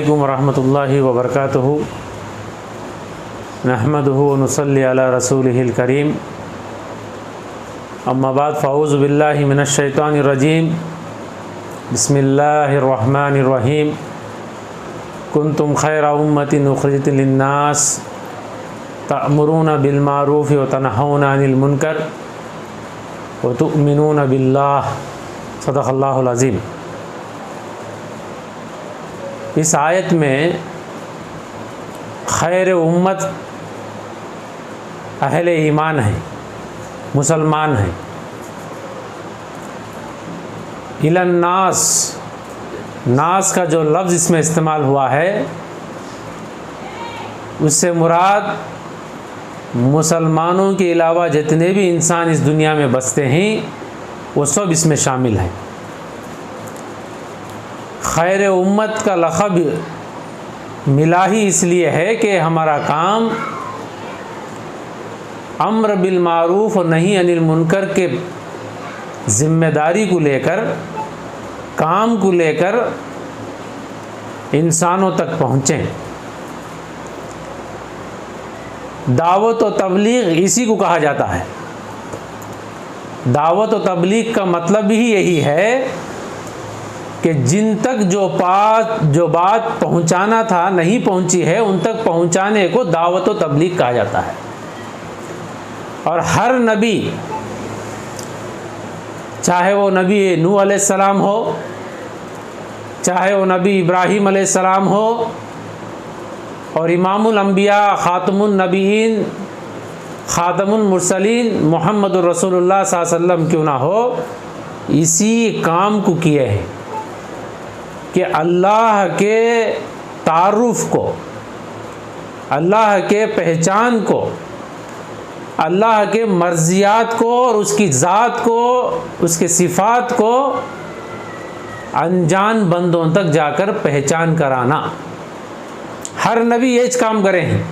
अस्सलामु रहमतुल्लाहि व बरकातुहू नहमदुहु व नुसल्ली अला रसूलिहिल करीम अम्मा बाद फ़अऊज़ु बिल्लाहि मिनश शैतानिर रजीम बिस्मिल्लाहिर रहमानिर रहीम कुंतुम खैरा उम्मतिन उख़रिजत लिन्नास तअमुरूना बिल मारूफ़ि व तनहौना अनिल मुनकर व तुअमिनूना बिल्लाह सदक़ल्लाहुल अज़ीम। इस आयत में खैर उम्मत अहले ईमान है, मुसलमान हैं। इलन्नास, नास का जो लफ्ज़ इसमें इस्तेमाल हुआ है उससे मुराद मुसलमानों के अलावा जितने भी इंसान इस दुनिया में बसते हैं वो सब इसमें शामिल हैं। खैर उम्मत का लक़ब मिला ही इसलिए है कि हमारा काम अम्र बिल मारूफ़ और नही अनिल मुनकर के ज़िम्मेदारी को लेकर, काम को लेकर इंसानों तक पहुँचें। दावत और तबलीग इसी को कहा जाता है। दावत और तबलीग का मतलब ही यही है कि जिन तक जो बात पहुंचाना था नहीं पहुंची है उन तक पहुंचाने को दावत व तबलीग कहा जाता है। और हर नबी, चाहे वो नबी नूह अलैहिस्सलाम हो, चाहे वो नबी इब्राहीम अलैहिस्सलाम हो, और इमामुल अंबिया ख़ातमुन नबीयीन ख़ातमुल मुरसलीन मुहम्मदुर रसूलुल्लाह सल्लल्लाहु अलैहि वसल्लम क्यों ना हो, इसी काम को किए हैं कि अल्लाह के तारुफ़ को, अल्लाह के पहचान को, अल्लाह के मर्ज़ियात को और उसकी ज़ात को, उसके सिफ़ात को अनजान बंदों तक जाकर पहचान कराना। हर नबी ये काम करे हैं।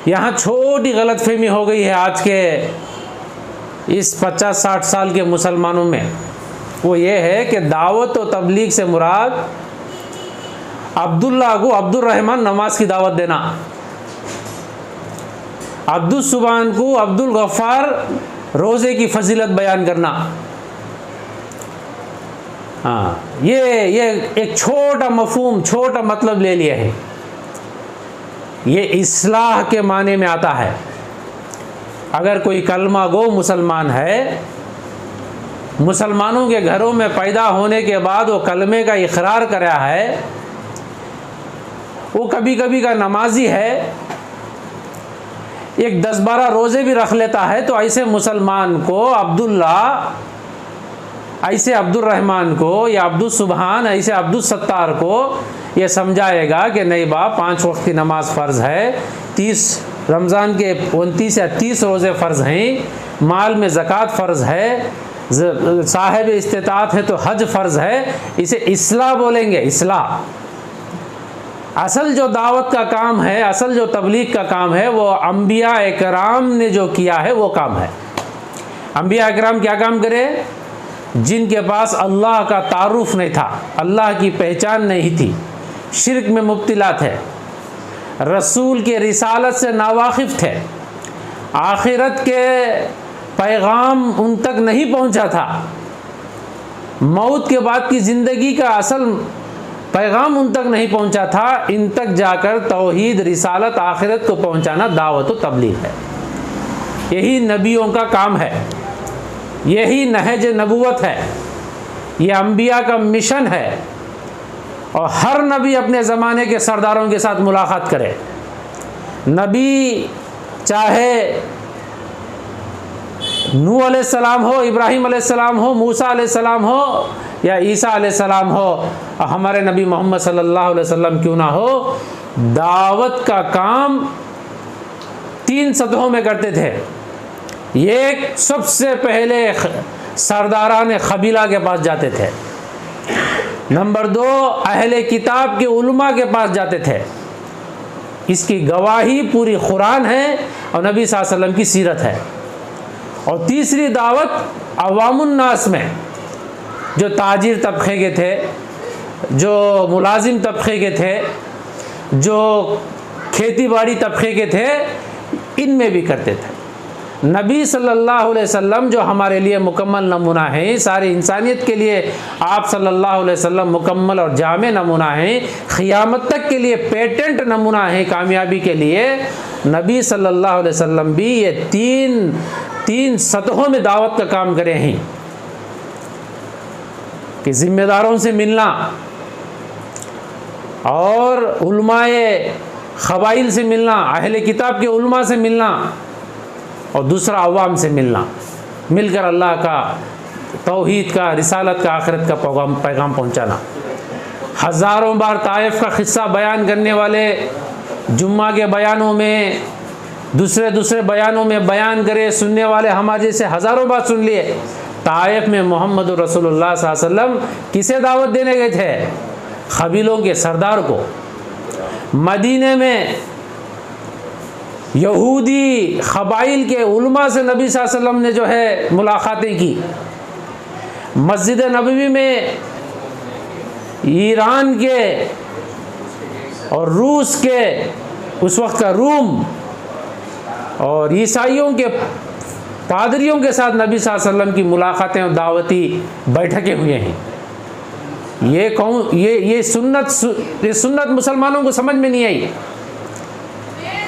यहाँ छोटी गलतफहमी हो गई है आज के इस 50-60 साल के मुसलमानों में। वो ये है कि दावत और तबलीग से मुराद अब्दुल्ला को अब्दुर्रहमान नमाज की दावत देना, अब्दुल सुबान को अब्दुल गफ़ार रोज़े की फजीलत बयान करना। हाँ, ये एक छोटा मफहूम, छोटा मतलब ले लिया है। ये इस्लाह के माने में आता है। अगर कोई कलमा गो मुसलमान है, मुसलमानों के घरों में पैदा होने के बाद वो कलमे का इकरार करा है, वो कभी कभी का नमाजी है, एक 10-12 रोज़े भी रख लेता है, तो ऐसे मुसलमान को अब्दुल्ला, ऐसे अब्दुर्रहमान को या अब्दुल सुबहान, ऐसे अब्दुल सत्तार को ये समझाएगा कि नहीं बाप, 5 वक्त की नमाज फ़र्ज़ है, 30 रमज़ान के 29 या 30 रोज़े फ़र्ज़ हैं, माल में ज़कात फ़र्ज़ है, साहिब इस्तिताअत है तो हज फ़र्ज़ है। इसे इस्लाह बोलेंगे, इस्लाह। असल जो दावत का काम है, असल जो तबलीग का काम है, वो अंबिया इकराम ने जो किया है वो काम है। अंबिया इकराम क्या काम करे? जिनके पास अल्लाह का तारुफ़ नहीं था, अल्लाह की पहचान नहीं थी, शिर्क में मुब्तिला थे, रसूल के रिसालत से नावाकिफ़ थे, आखिरत के पैगाम उन तक नहीं पहुंचा था, मौत के बाद की ज़िंदगी का असल पैगाम उन तक नहीं पहुंचा था, इन तक जाकर तौहीद, रिसालत, आखिरत को पहुंचाना दावत व तबलीग है। यही नबियों का काम है, यही नहज नबूवत है, ये अंबिया का मिशन है। और हर नबी अपने ज़माने के सरदारों के साथ मुलाकात करे। नबी चाहे नूह अलैहिस्सलाम हो, इब्राहीम अलैहिस्सलाम हो, मूसा अलैहिस्सलाम हो या ईसा अलैहिस्सलाम हो, और हमारे नबी मोहम्मद सल्लल्लाहु अलैहि वसल्लम क्यों ना हो, दावत का काम 3 सतहों में करते थे। ये सबसे पहले सरदारान क़बीला के पास जाते थे। नंबर 2, अहले किताब के उलमा के पास जाते थे। इसकी गवाही पूरी कुरान है और नबी सल्लल्लाहु अलैहि वसल्लम की सीरत है। और तीसरी दावत अवामुन नास में, जो ताजिर तबके के थे, जो मुलाजिम तबके के थे, जो खेती बाड़ी तबके के थे, इनमें भी करते थे। नबी सल्लल्लाहु अलैहि वसल्लम जो हमारे लिए मुकम्मल नमूना है, सारी इंसानियत के लिए आप सल्लल्लाहु अलैहि वसल्लम मुकम्मल और जामे नमूना है, क़यामत तक के लिए पेटेंट नमूना है कामयाबी के लिए। नबी सल्लल्लाहु अलैहि वसल्लम भी ये तीन सतहों में दावत का काम करे हैं कि ज़िम्मेदारों से मिलना, और उलमाए क़बाइल से मिलना, अहले किताब के उलमा से मिलना, और दूसरा अवाम से मिलना, मिलकर अल्लाह का तौहीद का, रिसालत का, आखिरत का पैगाम पहुंचाना। हज़ारों बार ताइफ का क़िस्सा बयान करने वाले जुम्मा के बयानों में, दूसरे बयानों में बयान करे, सुनने वाले हमारे जैसे हज़ारों बार सुन लिए। ताइफ में मोहम्मद रसूलुल्लाह सल्लल्लाहु अलैहि वसल्लम किसे दावत देने गए थे? क़बीलों के सरदार को। मदीने में यहूदी क़बाइल के उलमा से नबी सल्लल्लाहु अलैहि वसल्लम ने जो है मुलाकातें की। मस्जिद नबवी में ईरान के और रूस के, उस वक्त का रूम, और ईसाइयों के पादरियों के साथ नबी सल्लल्लाहु अलैहि वसल्लम की मुलाकातें और दावती बैठकें हुए हैं। ये सुन्नत मुसलमानों को समझ में नहीं आई।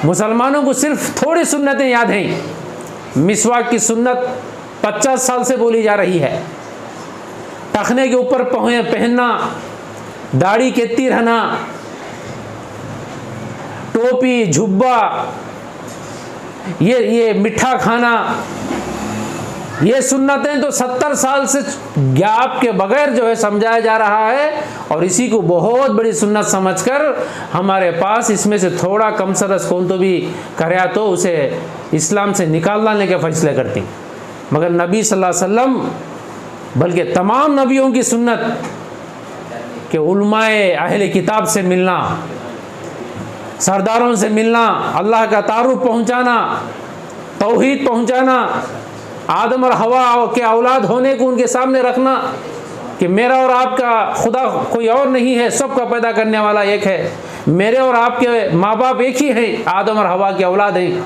मुसलमानों को सिर्फ थोड़ी सुन्नतें याद हैं। मिसवाक की सुन्नत 50 साल से बोली जा रही है। टखने के ऊपर पहनना, दाढ़ी केती रहना, टोपी, झुब्बा, ये मिठा खाना, ये सुन्नतें तो 70 साल से गैप के बगैर जो है समझाया जा रहा है, और इसी को बहुत बड़ी सुन्नत समझकर हमारे पास इसमें से थोड़ा कम सरस कौन तो भी करे तो उसे इस्लाम से निकाल लाने के फैसले करती। मगर नबी सल्लल्लाहु अलैहि वसल्लम बल्कि तमाम नबियों की सुन्नत कि उलमाए अहले किताब से मिलना, सरदारों से मिलना, अल्लाह का तारुफ पहुँचाना, तौहीद पहुँचाना, आदम और हवा के औलाद होने को उनके सामने रखना कि मेरा और आपका खुदा कोई और नहीं है, सबका पैदा करने वाला एक है। मेरे और आपके माँ बाप एक ही हैं, आदम और हवा के औलाद हैं।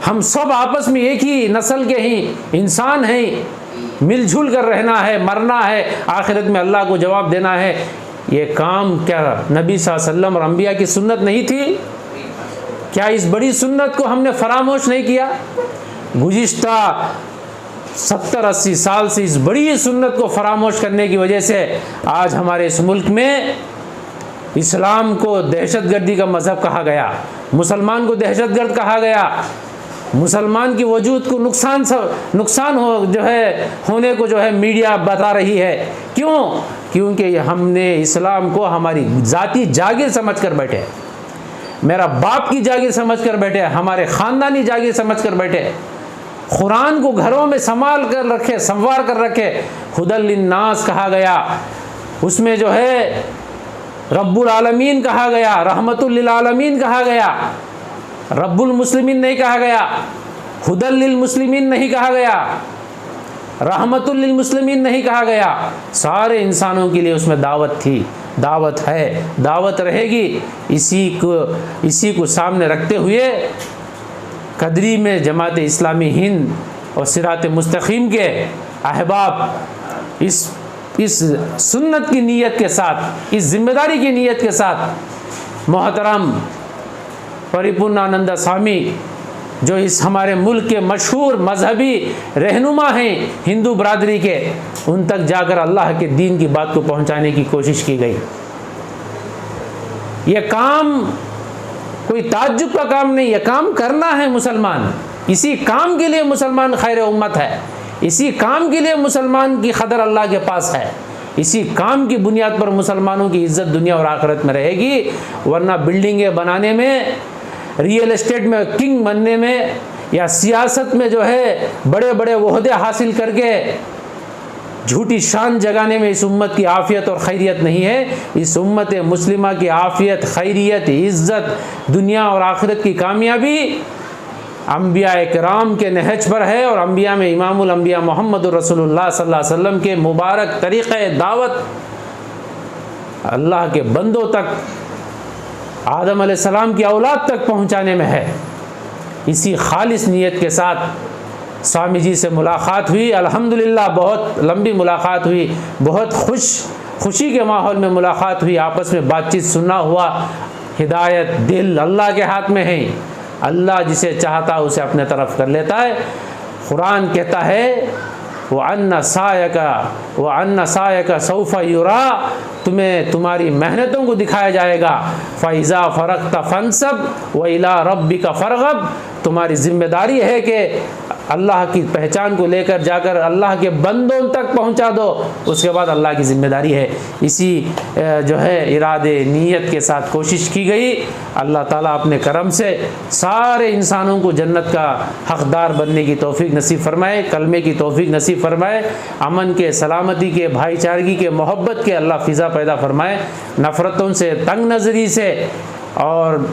हम सब आपस में एक ही नस्ल के हैं, इंसान हैं। मिलजुल कर रहना है, मरना है, आखिरत में अल्लाह को जवाब देना है। ये काम क्या नबी सल्लल्लाहु अलैहि वसल्लम और अंबिया की सुन्नत नहीं थी? क्या इस बड़ी सुन्नत को हमने फरामोश नहीं किया? गुज़िश्ता 70-80 साल से इस बड़ी सुन्नत को फरामोश करने की वजह से आज हमारे इस मुल्क में इस्लाम को दहशतगर्दी का मज़हब कहा गया, मुसलमान को दहशतगर्द कहा गया, मुसलमान की वजूद को नुकसान होने को जो है मीडिया बता रही है। क्यों? क्योंकि हमने इस्लाम को हमारी ज़ाती जागीर समझ कर बैठे, मेरा बाप की जागीर समझ कर बैठे, हमारे ख़ानदानी जागीर समझ कर बैठे। कुरान को घरों में संभाल कर रखे, संवार कर रखे। हुदल लिन्नास कहा गया, उसमें जो है रब्बुल आलमीन कहा गया, रहमतुल लिल आलमीन कहा गया, रब्बुल मुस्लिमीन नहीं कहा गया, हुदल लिल मुस्लिमीन नहीं कहा गया, रहमतुल लिल मुस्लिमीन नहीं कहा गया। सारे इंसानों के लिए उसमें दावत थी, दावत है, दावत रहेगी। इसी को सामने रखते हुए कदरी में जमात इस्लामी हिंद और सिरात मुस्तकीम के अहबाब इस सुन्नत की नीयत के साथ, इस जिम्मेदारी की नीयत के साथ मोहतरम परिपूर्णानंद स्वामी जो इस हमारे मुल्क के मशहूर मजहबी रहनुमा हैं हिंदू बरादरी के, उन तक जाकर अल्लाह के दीन की बात को पहुंचाने की कोशिश की गई। ये काम कोई ताज्जुब का काम नहीं, यह काम करना है मुसलमान। इसी काम के लिए मुसलमान खैर उम्मत है, इसी काम के लिए मुसलमान की कदर अल्लाह के पास है, इसी काम की बुनियाद पर मुसलमानों की इज्जत दुनिया और आखिरत में रहेगी। वरना बिल्डिंगें बनाने में, रियल एस्टेट में किंग बनने में, या सियासत में जो है बड़े बड़े ओहदे हासिल करके झूठी शान जगाने में इस उम्मत की आफ़ियत और खैरियत नहीं है। इस उम्मत मुस्लिमा की आफ़ियत, खैरियत, इज़्ज़त, दुनिया और आखिरत की कामयाबी अंबिया इकराम के नहज पर है, और अंबिया में इमामुल अंबिया मोहम्मद रसूलुल्लाह सल्लल्लाहु अलैहि वसल्लम के मुबारक तरीक़े दावत अल्लाह के बंदों तक, आदम अलैहिस्सलाम की औलाद तक पहुंचाने में है। इसी खालिस नीयत के साथ स्वामी जी से मुलाकात हुई। अल्हम्दुलिल्लाह बहुत लंबी मुलाकात हुई, बहुत खुशी के माहौल में मुलाकात हुई, आपस में बातचीत सुनना हुआ। हिदायत दिल अल्लाह के हाथ में है, अल्लाह जिसे चाहता है उसे अपने तरफ कर लेता है। कुरान कहता है व अन्ना सायका सौफा युरा, तुम्हें तुम्हारी मेहनतों को दिखाया जाएगा। फ़ैज़ा फ़रग़्ता फ़ंसब व इला रब्बिका फ़रग़ब, तुम्हारी ज़िम्मेदारी है कि अल्लाह की पहचान को लेकर जाकर अल्लाह के बंदों तक पहुंचा दो, उसके बाद अल्लाह की ज़िम्मेदारी है। इसी जो है इरादे नीयत के साथ कोशिश की गई। अल्लाह ताला अपने करम से सारे इंसानों को जन्नत का हक़दार बनने की तौफ़ीक नसीब फरमाए, कलमे की तौफ़ीक नसीब फरमाए, अमन के, सलामती के, भाईचारगी के, मोहब्बत के अल्लाह फ़िज़ा पैदा फरमाए, नफ़रतों से, तंग नज़री से और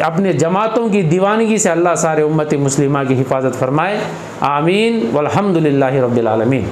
अपने जमातों की दीवानगी से अल्लाह सारे उम्मती मुस्लिमा की हिफाजत फरमाए। आमीन वल्हम्दुलिल्लाहि रब्बिल आलमीन।